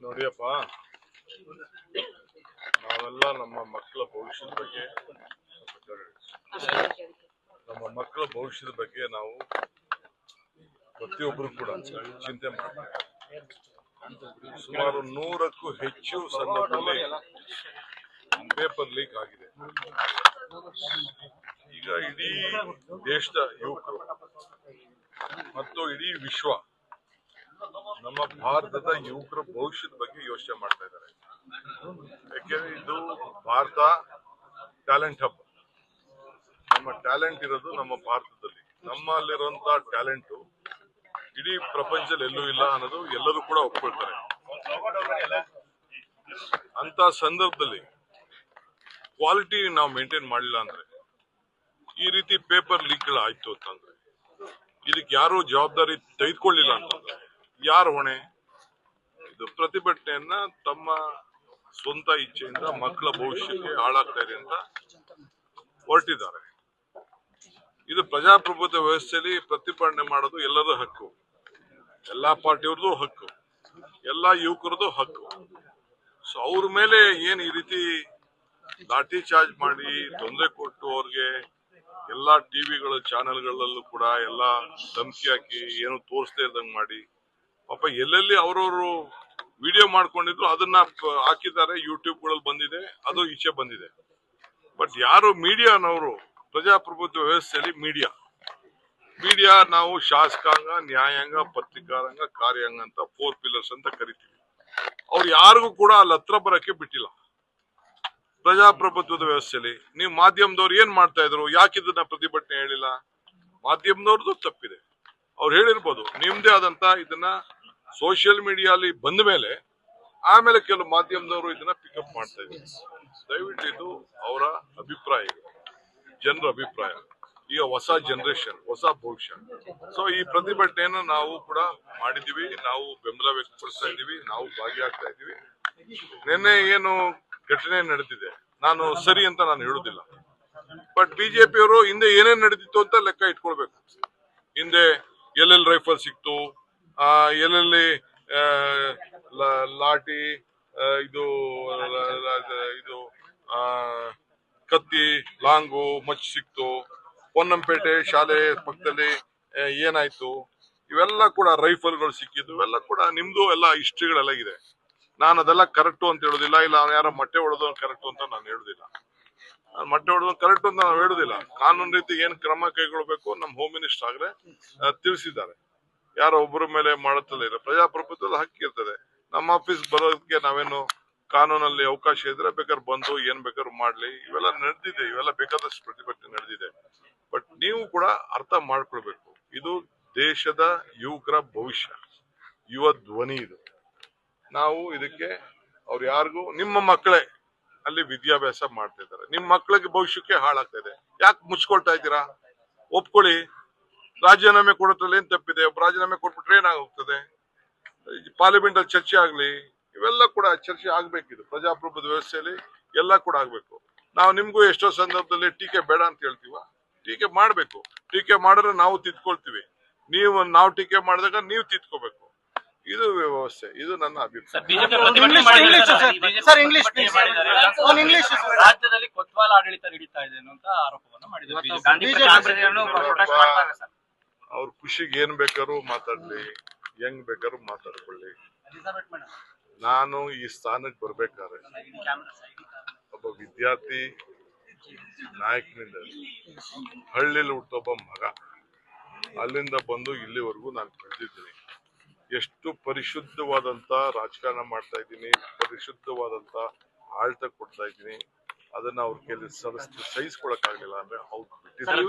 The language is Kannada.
ನೋಡಿಯಪ್ಪ, ನಾವೆಲ್ಲ ನಮ್ಮ ಮಕ್ಕಳ ಭವಿಷ್ಯದ ಬಗ್ಗೆ ನಾವು ಪ್ರತಿಯೊಬ್ಬರು ಕೂಡ ಚಿಂತೆ ಮಾಡ್ತಾರೆ. ಸುಮಾರು 100ಕ್ಕೂ ಹೆಚ್ಚು ಸಂದರ್ಭದಲ್ಲಿ ಪೇಪರ್ ಲೀಕ್ ಆಗಿದೆ. ಈಗ ಇಡೀ ದೇಶದ ಯುವಕರು ಮತ್ತು ಇಡೀ ವಿಶ್ವ ನಮ್ಮ ಭಾರತದ ಯುವಕರ ಭವಿಷ್ಯದ ಬಗ್ಗೆ ಯೋಚನೆ ಮಾಡ್ತಾ ಇದ್ದಾರೆ. ಯಾಕೆಂದ್ರೆ ಇದು ಭಾರತ ಟ್ಯಾಲೆಂಟ್ ಹಬ್. ನಮ್ಮ ಟ್ಯಾಲೆಂಟ್ ಇರೋದು ನಮ್ಮ ಭಾರತದಲ್ಲಿ. ನಮ್ಮಲ್ಲಿರುವಂತಹ ಟ್ಯಾಲೆಂಟು ಇಡೀ ಪ್ರಪಂಚದಲ್ಲಿ ಎಲ್ಲೂ ಇಲ್ಲ ಅನ್ನೋದು ಎಲ್ಲರೂ ಕೂಡ ಒಪ್ಕೊಳ್ತಾರೆ. ಅಂತ ಸಂದರ್ಭದಲ್ಲಿ ಕ್ವಾಲಿಟಿ ನಾವು ಮೇಂಟೈನ್ ಮಾಡಲಿಲ್ಲ ಅಂದ್ರೆ, ಈ ರೀತಿ ಪೇಪರ್ ಲೀಕ್ಗಳು ಆಯ್ತು ಅಂತಂದ್ರೆ, ಇದಕ್ಕೆ ಯಾರು ಜವಾಬ್ದಾರಿ ತೆಗೆದುಕೊಳ್ಳಿಲ್ಲ ಅಂತಂದ್ರೆ ಯಾರು ಹೊಣೆ? ಇದು ಪ್ರತಿಭಟನೆಯನ್ನ ತಮ್ಮ ಸ್ವಂತ ಇಚ್ಛೆಯಿಂದ ಮಕ್ಕಳ ಭವಿಷ್ಯಕ್ಕೆ ಹಾಳಾಗ್ತಾ ಇದೆ ಅಂತ ಹೊರಟಿದ್ದಾರೆ. ಇದು ಪ್ರಜಾಪ್ರಭುತ್ವ ವ್ಯವಸ್ಥೆಯಲ್ಲಿ ಪ್ರತಿಭಟನೆ ಮಾಡೋದು ಎಲ್ಲರ ಹಕ್ಕು, ಎಲ್ಲಾ ಪಾರ್ಟಿಯವ್ರದ್ದು ಹಕ್ಕು, ಎಲ್ಲಾ ಯುವಕರದ್ದು ಹಕ್ಕು. ಸೊ ಅವ್ರ ಮೇಲೆ ಏನ್ ಈ ರೀತಿ ಲಾಠಿ ಚಾರ್ಜ್ ಮಾಡಿ ತೊಂದರೆ ಕೊಟ್ಟು ಅವ್ರಿಗೆ ಎಲ್ಲಾ ಟಿವಿಗಳ ಚಾನೆಲ್ಗಳಲ್ಲೂ ಕೂಡ ಎಲ್ಲಾ ಧಮಕಿ ಹಾಕಿ ಏನು ತೋರಿಸದೇ ಇದ್ದಂಗೆ ಮಾಡಿ, ಪಾಪ ಎಲ್ಲೆಲ್ಲಿ ಅವ್ರವ್ರು ವಿಡಿಯೋ ಮಾಡ್ಕೊಂಡಿದ್ರು ಅದನ್ನ ಹಾಕಿದ್ದಾರೆ. ಯೂಟ್ಯೂಬ್ಗಳಲ್ಲಿ ಬಂದಿದೆ, ಅದು ಈಚೆ ಬಂದಿದೆ. ಬಟ್ ಯಾರು ಮೀಡಿಯಾನವರು, ಪ್ರಜಾಪ್ರಭುತ್ವ ವ್ಯವಸ್ಥೆಯಲ್ಲಿ ಮೀಡಿಯಾ ನಾವು ಶಾಸಕಾಂಗ, ನ್ಯಾಯಾಂಗ, ಪತ್ರಿಕಾರಂಗ, ಕಾರ್ಯಾಂಗ ಅಂತ 4 ಪಿಲ್ಲರ್ಸ್ ಅಂತ ಕರಿತೀವಿ. ಅವ್ರು ಯಾರಿಗೂ ಕೂಡ ಅಲ್ಲಿ ಹತ್ರ ಬರಕ್ಕೆ ಬಿಟ್ಟಿಲ್ಲ. ಪ್ರಜಾಪ್ರಭುತ್ವದ ವ್ಯವಸ್ಥೆಯಲ್ಲಿ ನೀವು ಮಾಧ್ಯಮದವ್ರು ಏನ್ ಮಾಡ್ತಾ ಇದ್ರು? ಯಾಕೆ ಇದನ್ನ ಪ್ರತಿಭಟನೆ ಹೇಳಿಲ್ಲ? ಮಾಧ್ಯಮದವ್ರದ್ದು ತಪ್ಪಿದೆ. ಅವ್ರು ಹೇಳಿರ್ಬೋದು. ನಿಮ್ದೇ ಆದಂತ ಇದನ್ನ ಸೋಷಿಯಲ್ ಮೀಡಿಯಾಲಿ ಬಂದ ಮೇಲೆ ಆಮೇಲೆ ಕೆಲವು ಮಾಧ್ಯಮದವರು ಇದನ್ನ ಪಿಕಪ್ ಮಾಡ್ತಾ ಇದ್ದಾರೆ. ದಯವಿಟ್ಟು ಇದು ಅವರ ಅಭಿಪ್ರಾಯ, ಜನರ ಅಭಿಪ್ರಾಯ. ಈಗ ಹೊಸ ಜನರೇಷನ್, ಹೊಸ ಭವಿಷ್ಯ. ಸೊ ಈ ಪ್ರತಿಭಟನೆಯನ್ನು ನಾವು ಕೂಡ ಮಾಡಿದೀವಿ, ನಾವು ಬೆಂಬಲ ವ್ಯಕ್ತಪಡಿಸ್ತಾ ಇದೀವಿ, ನಾವು ಭಾಗಿಯಾಗ್ತಾ ಇದೀವಿ. ನಿನ್ನೆ ಏನು ಘಟನೆ ನಡೆದಿದೆ, ನಾನು ಸರಿ ಅಂತ ನಾನು ಹೇಳುದಿಲ್ಲ. ಬಟ್ ಬಿಜೆಪಿಯವರು ಹಿಂದೆ ಏನೇನ್ ನಡೆದಿತ್ತು ಅಂತ ಲೆಕ್ಕ ಇಟ್ಕೊಳ್ಬೇಕು. ಹಿಂದೆ ಎಲ್ಲೆಲ್ಲಿ ರೈಫಲ್ ಸಿಕ್ತು, ಎಲ್ಲೆಲ್ಲಿ ಲಾಠಿ, ಇದು ಕತ್ತಿ, ಲಾಂಗು, ಮಚ್ಚು ಸಿಕ್ತು, ಪೊನ್ನಂಪೇಟೆ ಶಾಲೆ ಪಕ್ಕದಲ್ಲಿ ಏನಾಯ್ತು, ಇವೆಲ್ಲ ಕೂಡ ರೈಫಲ್ಗಳು ಸಿಕ್ಕಿದ್ದು, ಇವೆಲ್ಲ ಕೂಡ ನಿಮ್ದು ಎಲ್ಲ ಹಿಸ್ಟ್ರಿಗಳೆಲ್ಲ ಇದೆ. ನಾನು ಅದೆಲ್ಲ ಕರೆಕ್ಟು ಅಂತ ಹೇಳುದಿಲ್ಲ, ಇಲ್ಲ ಅವ್ನು ಯಾರೋ ಮೊಟ್ಟೆ ಹೊಡೆದು ಕರೆಕ್ಟು ಅಂತ ನಾನು ಹೇಳುದಿಲ್ಲ. ನಾನು ಮೊಟ್ಟೆ ಹೊಡೆದು ಕರೆಕ್ಟು ಅಂತ ನಾವು ಹೇಳುದಿಲ್ಲ. ಕಾನೂನು ರೀತಿ ಏನ್ ಕ್ರಮ ಕೈಗೊಳ್ಬೇಕು ನಮ್ಮ ಹೋಮ್ ಮಿನಿಸ್ಟರ್ ಆಗ್ರೆ ತಿಳಿಸಿದ್ದಾರೆ. ಯಾರೋ ಒಬ್ಬರ ಮೇಲೆ ಮಾಡುತ್ತಲೇ ಇಲ್ಲ. ಪ್ರಜಾಪ್ರಭುತ್ವದ ಹಕ್ಕಿರ್ತದೆ. ನಮ್ಮ ಆಫೀಸ್ ಬರೋದಕ್ಕೆ ನಾವೇನು ಕಾನೂನಲ್ಲಿ ಅವಕಾಶ ಇದ್ರೆ ಬೇಕಾದ್ರೆ ಬಂದು ಏನ್ ಬೇಕಾದ್ರೂ ಮಾಡ್ಲಿ. ಇವೆಲ್ಲ ನಡೆದಿದೆ, ಇವೆಲ್ಲ ಬೇಕಾದಷ್ಟು ಪ್ರತಿಭಟನೆ ನಡೆದಿದೆ. ಬಟ್ ನೀವು ಕೂಡ ಅರ್ಥ ಮಾಡ್ಕೊಳ್ಬೇಕು, ಇದು ದೇಶದ ಯುವಕರ ಭವಿಷ್ಯ, ಯುವ ಧ್ವನಿ ಇದು. ನಾವು ಇದಕ್ಕೆ ಅವ್ರು ಯಾರಿಗೂ, ನಿಮ್ಮ ಮಕ್ಕಳೇ ಅಲ್ಲಿ ವಿದ್ಯಾಭ್ಯಾಸ ಮಾಡ್ತಾ ಇದ್ದಾರೆ, ನಿಮ್ಮ ಮಕ್ಕಳಿಗೆ ಭವಿಷ್ಯಕ್ಕೆ ಹಾಳಾಗ್ತಾ ಇದೆ. ಯಾಕೆ ಮುಚ್ಕೊಳ್ತಾ ಇದ್ದೀರಾ? ಒಪ್ಕೊಳ್ಳಿ. ರಾಜೀನಾಮೆ ಕೊಡೋದ್ರಲ್ಲಿ ಏನ್ ತಪ್ಪಿದೆ? ರಾಜೀನಾಮೆ ಕೊಟ್ಬಿಟ್ರೆ ಏನಾಗೋಗ್ತದೆ? ಪಾರ್ಲಿಮೆಂಟ್ ಅಲ್ಲಿ ಚರ್ಚೆ ಆಗ್ಲಿ, ಇವೆಲ್ಲ ಕೂಡ ಚರ್ಚೆ ಆಗ್ಬೇಕಿದು. ಪ್ರಜಾಪ್ರಭುತ್ವ ವ್ಯವಸ್ಥೆಯಲ್ಲಿ ಎಲ್ಲ ಕೂಡ ಆಗ್ಬೇಕು. ನಾವು ನಿಮ್ಗೂ ಎಷ್ಟೋ ಸಂದರ್ಭದಲ್ಲಿ ಟೀಕೆ ಬೇಡ ಅಂತ ಹೇಳ್ತೀವ. ಟೀಕೆ ಮಾಡ್ಬೇಕು. ಟೀಕೆ ಮಾಡಿದ್ರೆ ನಾವು ತಿದ್ಕೊಳ್ತೀವಿ. ನಾವು ಟೀಕೆ ಮಾಡಿದಾಗ ನೀವು ತಿದ್ಕೋಬೇಕು. ಇದು ವ್ಯವಸ್ಥೆ. ಇದು ನನ್ನ ಅಭಿಪ್ರಾಯ. ರಾಜ್ಯದಲ್ಲಿ ಕೊತ್ವಾಲ್ ಆಡಳಿತ ನಡೀತಾ ಇದೆ ಅನ್ನುವಂತ ಆರೋಪವನ್ನು ಮಾಡಿದ್ದಾರೆ. ಅವ್ರ ಖುಷಿಗೆ ಏನ್ ಬೇಕಾದ್ರೂ ಮಾತಾಡ್ಲಿ, ಹೆಂಗ್ ಬೇಕಾದ್ರೂ ಮಾತಾಡ್ಕೊಳ್ಳಿ. ನಾನು ಈ ಸ್ಥಾನಕ್ಕೆ ಬರ್ಬೇಕಾದ್ರೆ ಒಬ್ಬ ವಿದ್ಯಾರ್ಥಿ ನಾಯಕನಿಂದ ಹಳ್ಳಿಲಿ ಹುಟ್ಟೊಬ್ಬ ಮಗ, ಅಲ್ಲಿಂದ ಬಂದು ಇಲ್ಲಿವರೆಗೂ ನಾನು ಬೆಳೆದಿದ್ದೀನಿ. ಎಷ್ಟು ಪರಿಶುದ್ಧವಾದಂತ ರಾಜಕಾರಣ ಮಾಡ್ತಾ ಇದ್ದೀನಿ, ಪರಿಶುದ್ಧವಾದಂತ ಆಳ್ತ ಕೊಡ್ತಾ ಇದ್ದೀನಿ. ಅದನ್ನ ಅವ್ರ ಕೈಲಿ ಸಹಿಸ್ಕೊಳಕ್ ಆಗ್ಲಿಲ್ಲ ಅಂದ್ರೆ ಅವ್ರು ಬಿಟ್ಟಿದ್ದಾರೆ.